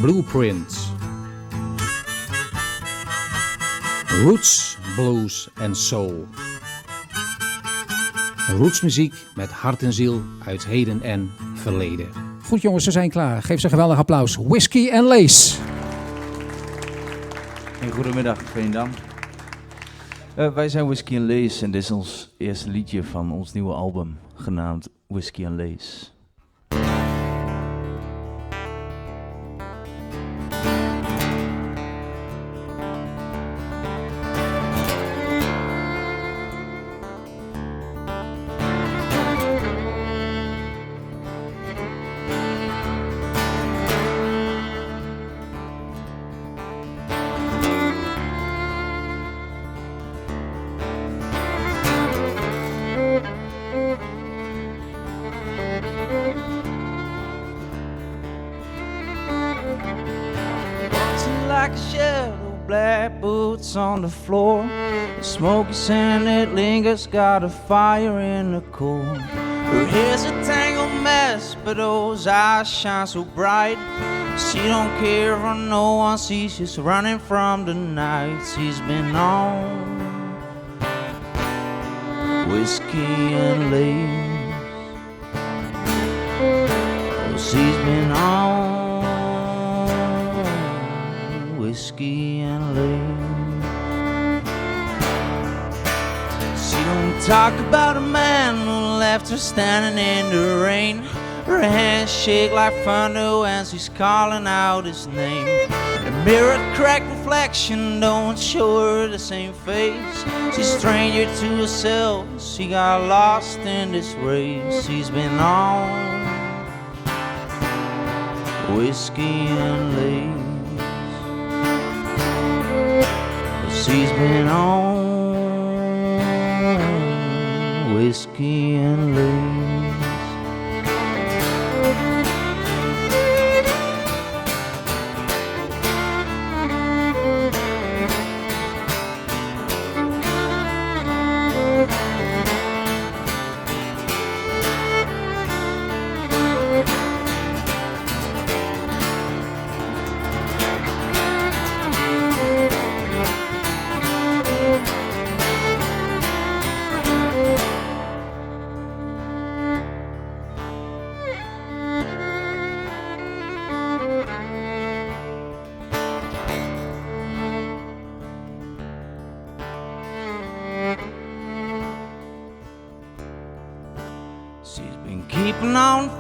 Blueprint. Roots, blues en soul. Rootsmuziek met hart en ziel uit heden en verleden. Goed jongens, ze zijn klaar. Geef ze een geweldig applaus. Whisky en Lace. En goedemiddag Veendam. Wij zijn Whisky en Lace en dit is ons eerste liedje van ons nieuwe album, genaamd Whisky en Lace. On the floor, the smoky sand that lingers, got a fire in the core. Her hair's a tangled mess, but those eyes shine so bright. She don't care for no one, she's just running from the night. She's been on whiskey and lace. Oh, she's been on whiskey and lace. Talk about a man who left her standing in the rain. Her hands shake like thunder when she's calling out his name. The mirror cracked reflection don't show her the same face. She's a stranger to herself, she got lost in this race. She's been on whiskey and lace. She's been on whiskey and lace.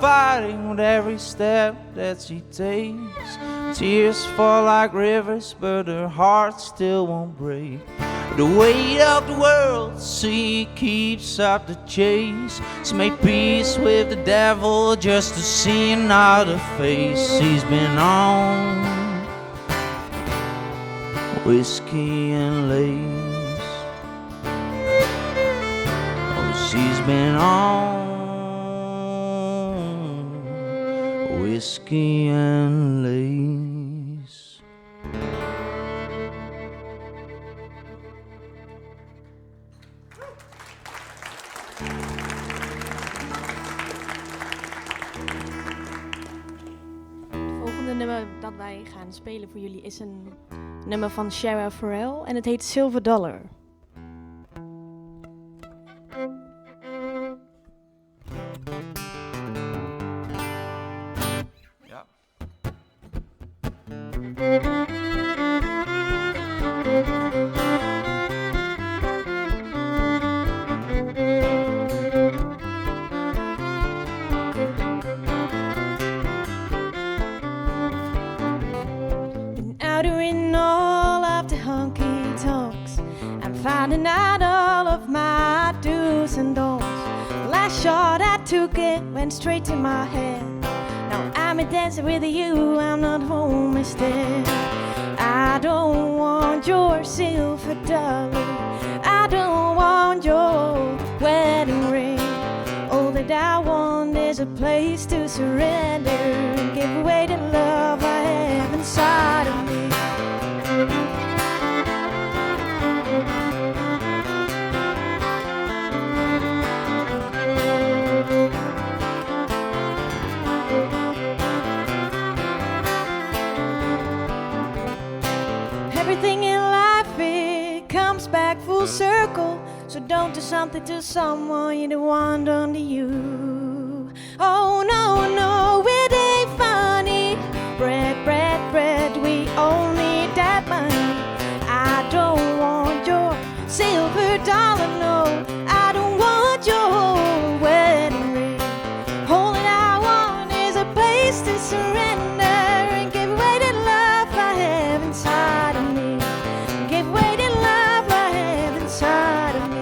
Fighting with every step that she takes. Tears fall like rivers, but her heart still won't break. The weight of the world, she keeps up the chase. She made peace with the devil just to see another face. She's been on whiskey and lace. Oh, she's been on whiskey and lace. Het volgende nummer dat wij gaan spelen voor jullie is een nummer van Shara Farrell en het heet Silver Dollar. Finding out all of my do's and don'ts. Last shot I took it went straight to my head. Now I'm a dancer with you, I'm not home instead. I don't want your silver dollar, I don't want your wedding ring. All that I want is a place to surrender and give away the love I have inside of me. So don't do something to someone you don't want done to you. Oh no, no, it ain't funny. Bread, bread, bread, we all need that money. I don't want your silver dollar, no. I don't want your wedding ring. All that I want is a place to surrender and give away the love I have inside of me. Give away the love I have inside of me.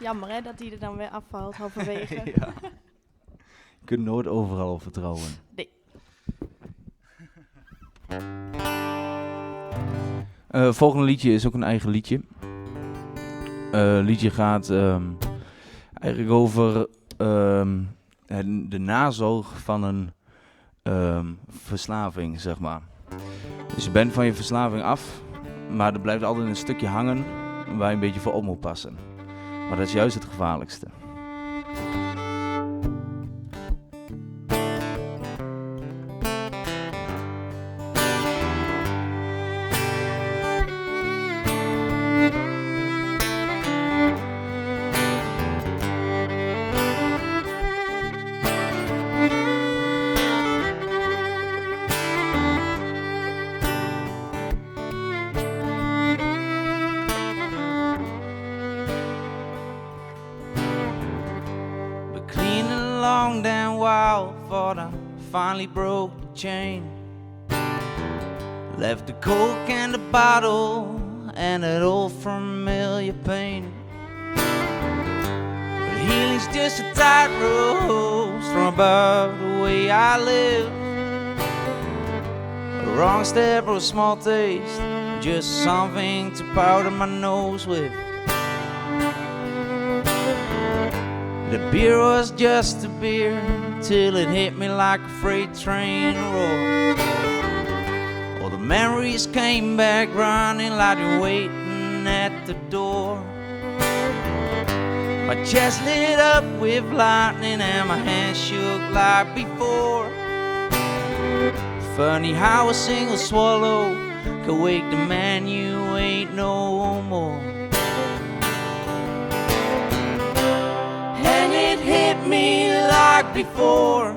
Jammer hè, dat hij er dan weer afvalt halverwege. Ja. Je kunt nooit overal op vertrouwen. Nee. Volgende liedje is ook een eigen liedje. Liedje gaat eigenlijk over de nazorg van een verslaving, zeg maar. Dus je bent van je verslaving af, maar er blijft altijd een stukje hangen waar je een beetje voor op moet passen. Maar dat is juist het gevaarlijkste. Finally broke the chain, left the coke and the bottle and that old familiar pain. But healing's just a tightrope from above the way I live. A wrong step or a small taste, just something to powder my nose with. The beer was just a beer till it hit me like a freight train roar. All the memories came back running like they're waiting at the door. My chest lit up with lightning and my hands shook like before. Funny how a single swallow could wake the man you ain't no more. And it hit me like before,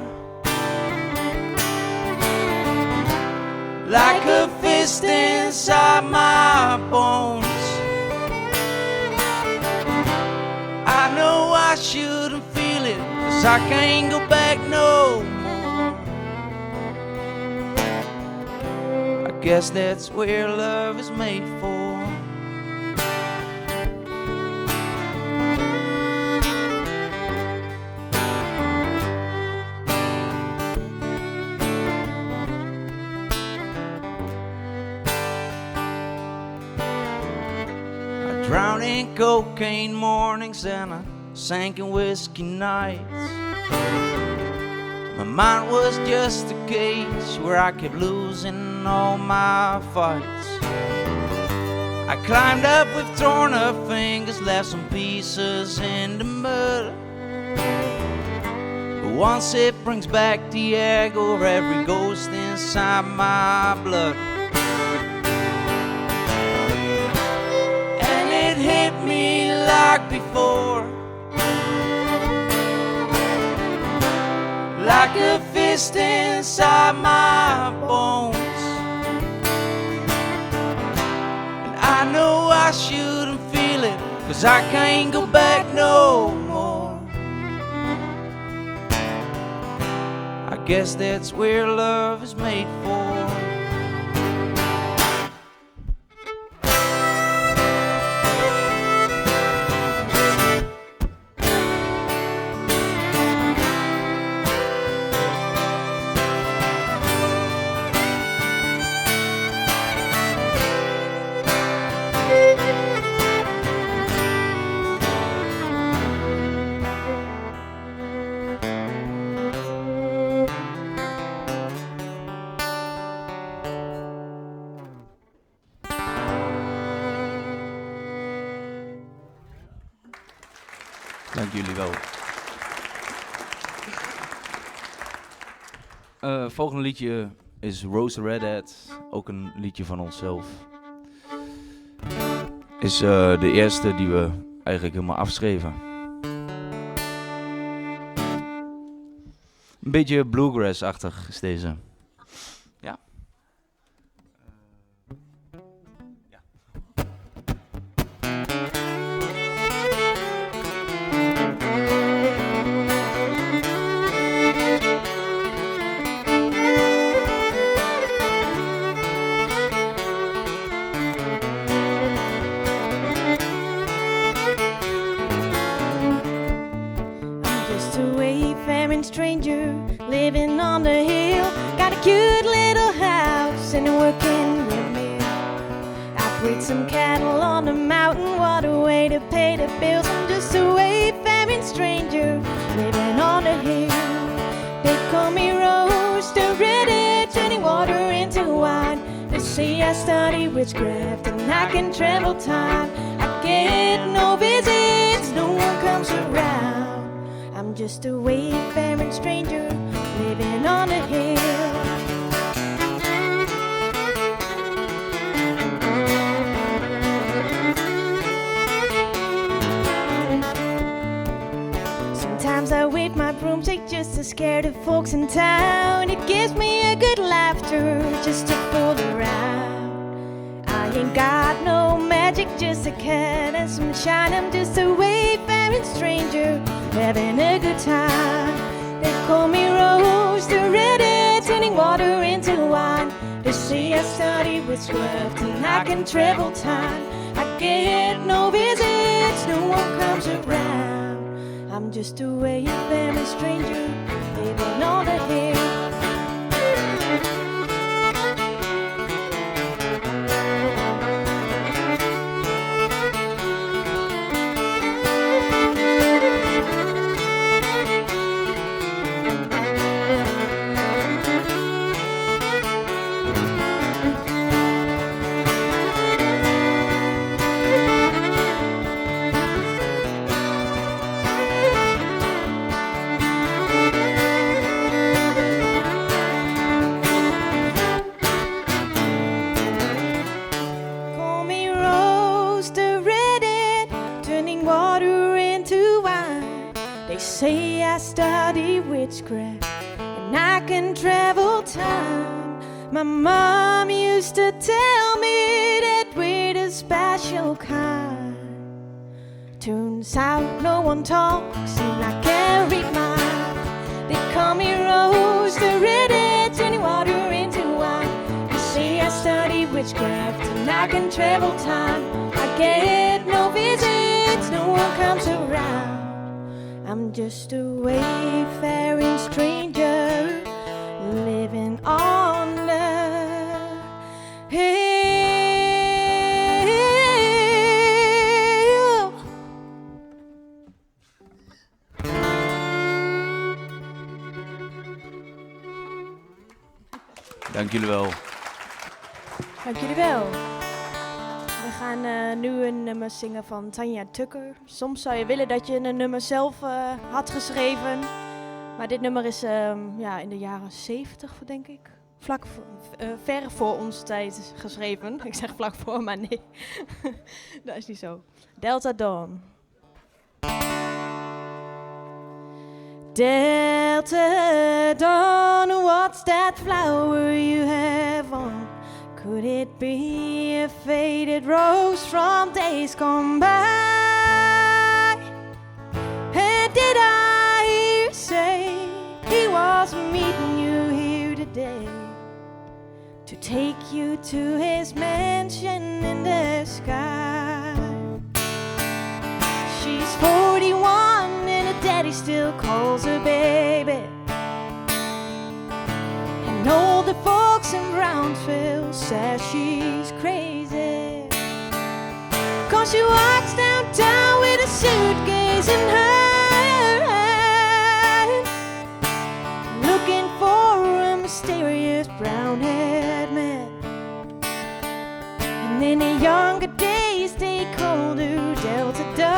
like a fist inside my bones. I know I shouldn't feel it, 'cause I can't go back no more. I guess that's where love is made for. Drowned in cocaine mornings and I sank in whiskey nights. My mind was just a cage where I kept losing all my fights. I climbed up with torn up fingers, left some pieces in the mud. But once it brings back the echo of every ghost inside my blood. Hit me like before, like a fist inside my bones. And I know I shouldn't feel it, 'cause I can't go back no more. I guess that's where love is made for. Dank jullie wel. Volgende liedje is Rose Redhead, ook een liedje van onszelf. Is de eerste die we eigenlijk helemaal afschreven. Een beetje bluegrass-achtig is deze. Ja? Ja. Stranger living on the hill, got a cute little house and a working windmill. I breed some cattle on the mountain, what a way to pay the bills. I'm just a wayfaring stranger living on the hill. They call me Rose, the redhead, turning water into wine. They say I study witchcraft and I can travel time. I get no visits, no one comes around. I'm just a wayfaring stranger living on a hill. Sometimes I wave my broomstick just to scare the folks in town. It gives me a good laughter just to fool around. I ain't got no magic, just a cat and some shine. I'm just a wayfaring stranger having a good time. They call me Rose, the redhead, turning water into wine. They say I study witchcraft and I can travel time. I get no visits, no one comes around. I'm just a wayfaring stranger living on the hill. Say I study witchcraft and I can travel time. My mom used to tell me that we're the special kind. Turns out no one talks and I can't read mine. They call me Rose, the redhead, turning water into wine. They say I study witchcraft and I can travel time. I get no visits, no one comes around. I'm just a wayfaring stranger living on the hill. Dank jullie wel. Dank jullie wel. We gaan nu een nummer zingen van Tanja Tucker. Soms zou je willen dat je een nummer zelf had geschreven. Maar dit nummer is in de jaren 70, denk ik. Ver voor onze tijd geschreven. Ik zeg vlak voor, maar nee. Dat is niet zo. Delta Dawn. Delta Dawn, what's that flower you have on? Could it be a faded rose from days gone by? And did I hear you say he was meeting you here today to take you to his mansion in the sky? She's 41 and her daddy still calls her baby. And all the folks in Brownsville says she's crazy, 'cause she walks downtown with a suitcase in her hand, looking for a mysterious brown-haired man. And in the younger days they called her Delta Dawn.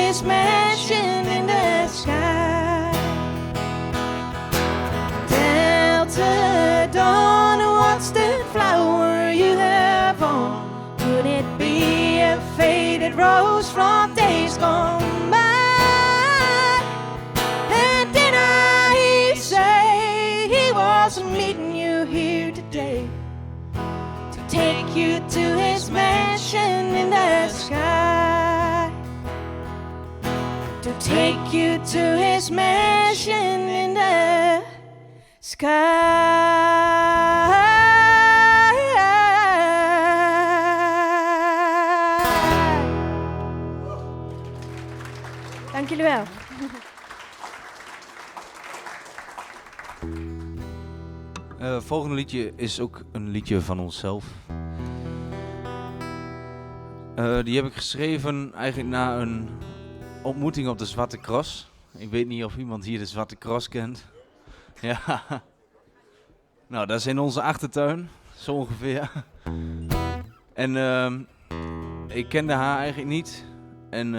his mansion in the sky. Delta dawn, what's that flower you have on? Could it be a faded rose from days gone by? And did I hear you say he wasn't meeting you here today to take you to his mansion in the sky? To take you to his mansion in the sky. Dank jullie wel. Volgende liedje is ook een liedje van onszelf. Die heb ik geschreven eigenlijk na een ontmoeting op de Zwarte Cross. Ik weet niet of iemand hier de Zwarte Cross kent. Ja. Nou, dat is in onze achtertuin, zo ongeveer. En ik kende haar eigenlijk niet. En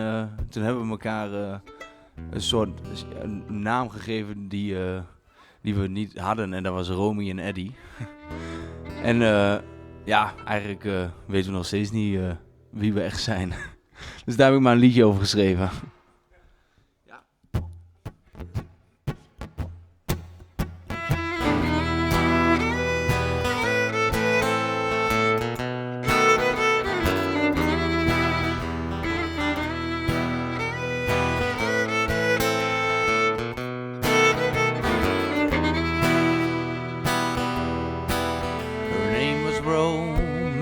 toen hebben we elkaar een soort een naam gegeven die we niet hadden. En dat was Romy en Eddie. En ja, eigenlijk weten we nog steeds niet wie we echt zijn. Dus daar heb ik maar een liedje over geschreven.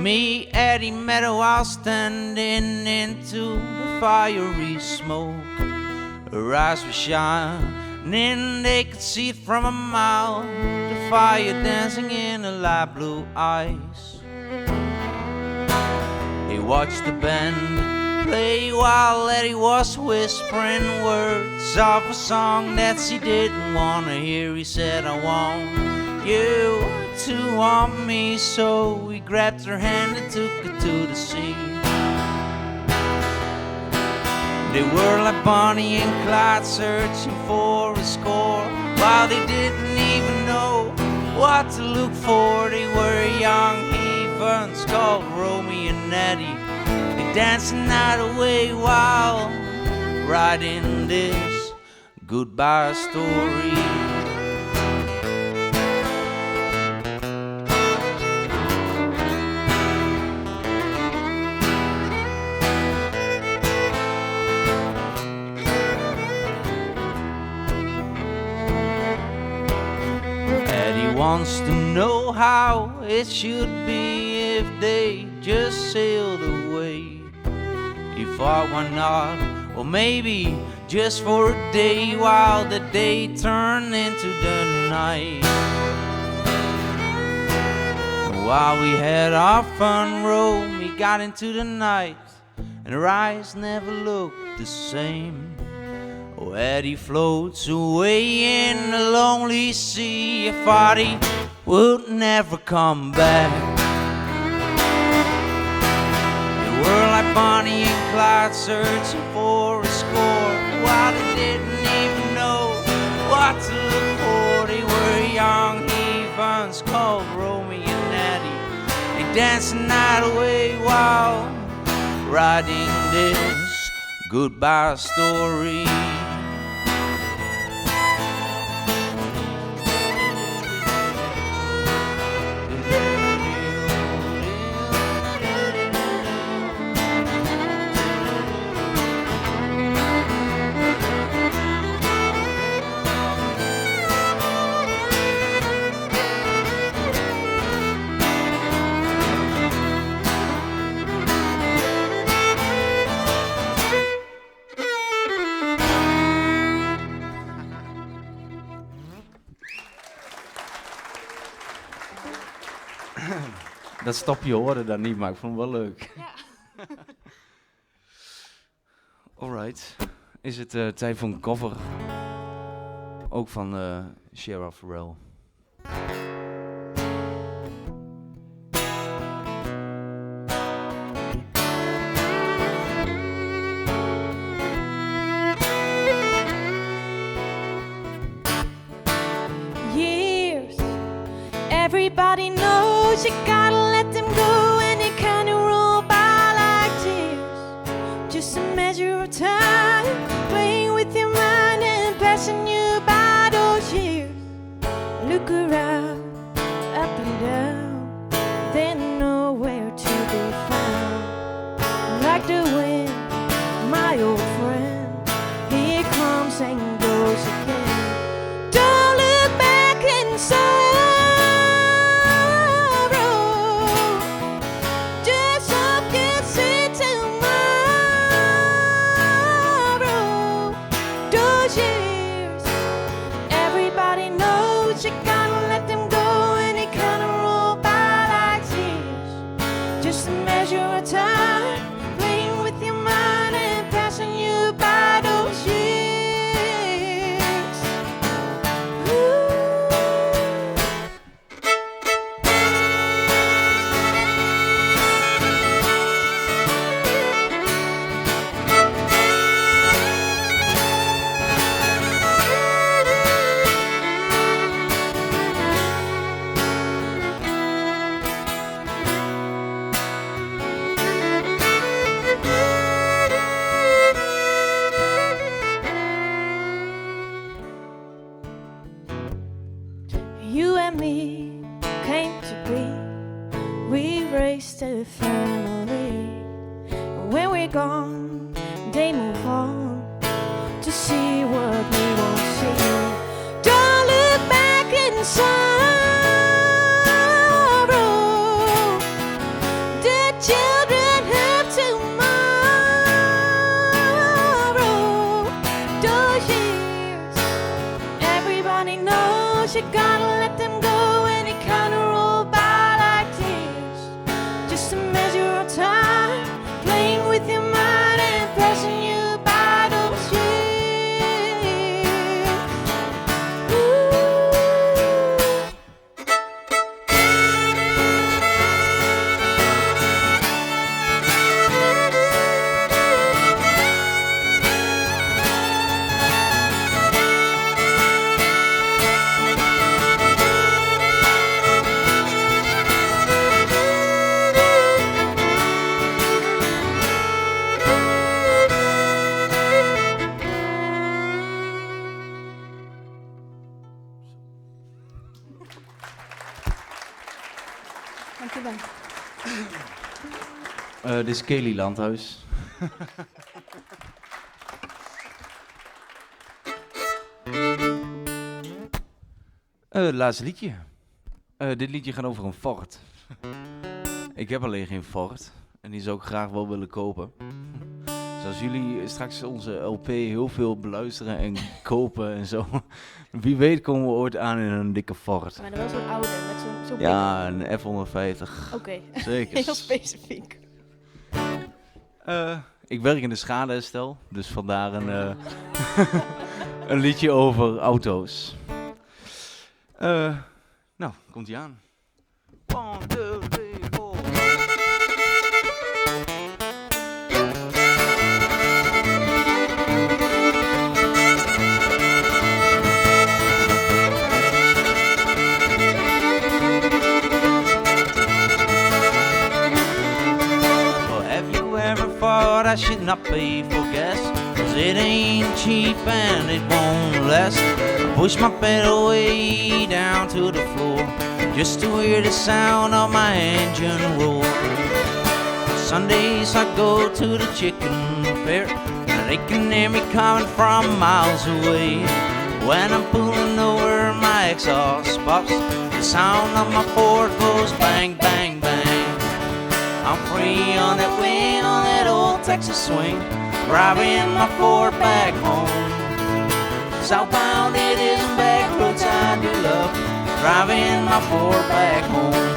Me, Eddie met her while standing into the fiery smoke. Her eyes were shining, they could see it from a mile. The fire dancing in her light blue eyes. He watched the band play while Eddie was whispering words of a song that she didn't want to hear. He said, I want you to want me, so we grabbed her hand and took her to the sea. They were like Bonnie and Clyde searching for a score, while they didn't even know what to look for. They were young heathens called Romy and Eddie. They danced the night away while writing this goodbye story. Wants to know how it should be if they just sailed away. He thought, why not? Or maybe just for a day, while the day turned into the night. While we had our fun, Romy got into the night, and her eyes never looked the same. Oh, Eddie floats away in the lonely sea. I thought he would never come back. They were like Bonnie and Clyde searching for a score, while they didn't even know what to look for. They were young heathens called Romy and Eddie. They danced the night away while writing this goodbye story. Dat stopje hoorde dan niet, maar ik vond het wel leuk. Ja. Alright. Is het tijd voor een cover? Ook van Shara Farrell. knows you gotta let them go, and they kinda roll by like tears. Just a measure of time, playing with your mind and passing you by those years. Look around, up and down, they're nowhere to be found. Like the wind, my old friend, here comes and goes again. Don't look back in sorrow, just hope you see tomorrow. Those years, everybody knows you gotta let them go, and they kinda roll by like tears. Just a measure of time, playing with your mind and passing you by those years. You and me came to be, we raised a family. When we're gone, they move on to see what we won't see. Don't look back in sorrow, the children have tomorrow. Those years, everybody knows you gotta let them go, and it kinda roll by like tears. Just a measure of time, playing with your mind and passing you by those years. Ooh. Dankjewel. Dit is Kelly Landhuis. Het laatste liedje. Dit liedje gaat over een Ford. Ik heb alleen geen Ford. En die zou ik graag wel willen kopen. Dus als jullie straks onze LP heel veel beluisteren en kopen en zo. Wie weet komen we ooit aan in een dikke Ford. Maar dan wel zo'n oude, met zo'n Ja, een F-150. Oké. Zeker. Heel specifiek. Ik werk in de schadeherstel, dus vandaar een, een liedje over auto's. Nou, komt ie aan. 1, 2, 3, 4. Thought I should not pay for gas, 'cause it ain't cheap and it won't last. I push my pedal way down to the floor, just to hear the sound of my engine roar. Sundays I go to the chicken fair, and they can hear me coming from miles away. When I'm pulling over, my exhaust pops, the sound of my Ford goes bang, bang, bang. I'm free on that wind, on that old Texas swing, driving my Ford back home. Southbound it is, and back roads I do love, driving my Ford back home.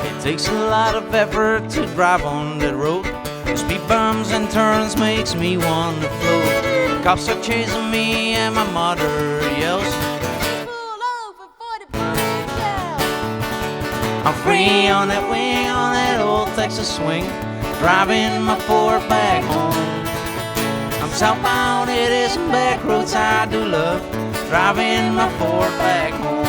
It takes a lot of effort to drive on that road. Speed bumps and turns makes me want to float. Cops are chasing me and my mother yells, I'm free on that wing, on that old Texas swing, driving my Ford back home. I'm southbound, it isn't back roads I do love, driving my Ford back home.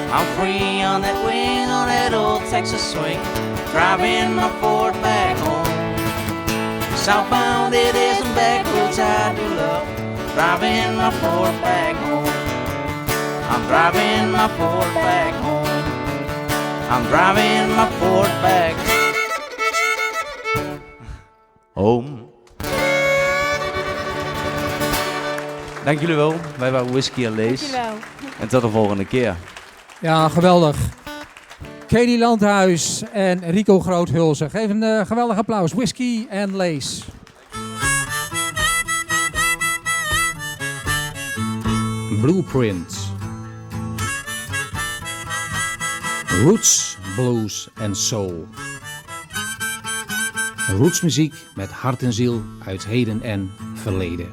I'm free on that wing, on that old Texas swing, driving my Ford back home. Southbound, it isn't back roads I do love, driving my Ford back home. I'm driving my Ford back home. I'm driving my Ford back home. Dank jullie wel. Wij waren Whisky en Lees. Dankjewel. En tot de volgende keer. Ja, geweldig. Katie Landhuis en Rico Groothulzen. Geef een geweldig applaus. Whisky en Lees. Blueprint. Roots, blues en soul. Rootsmuziek met hart en ziel uit heden en verleden.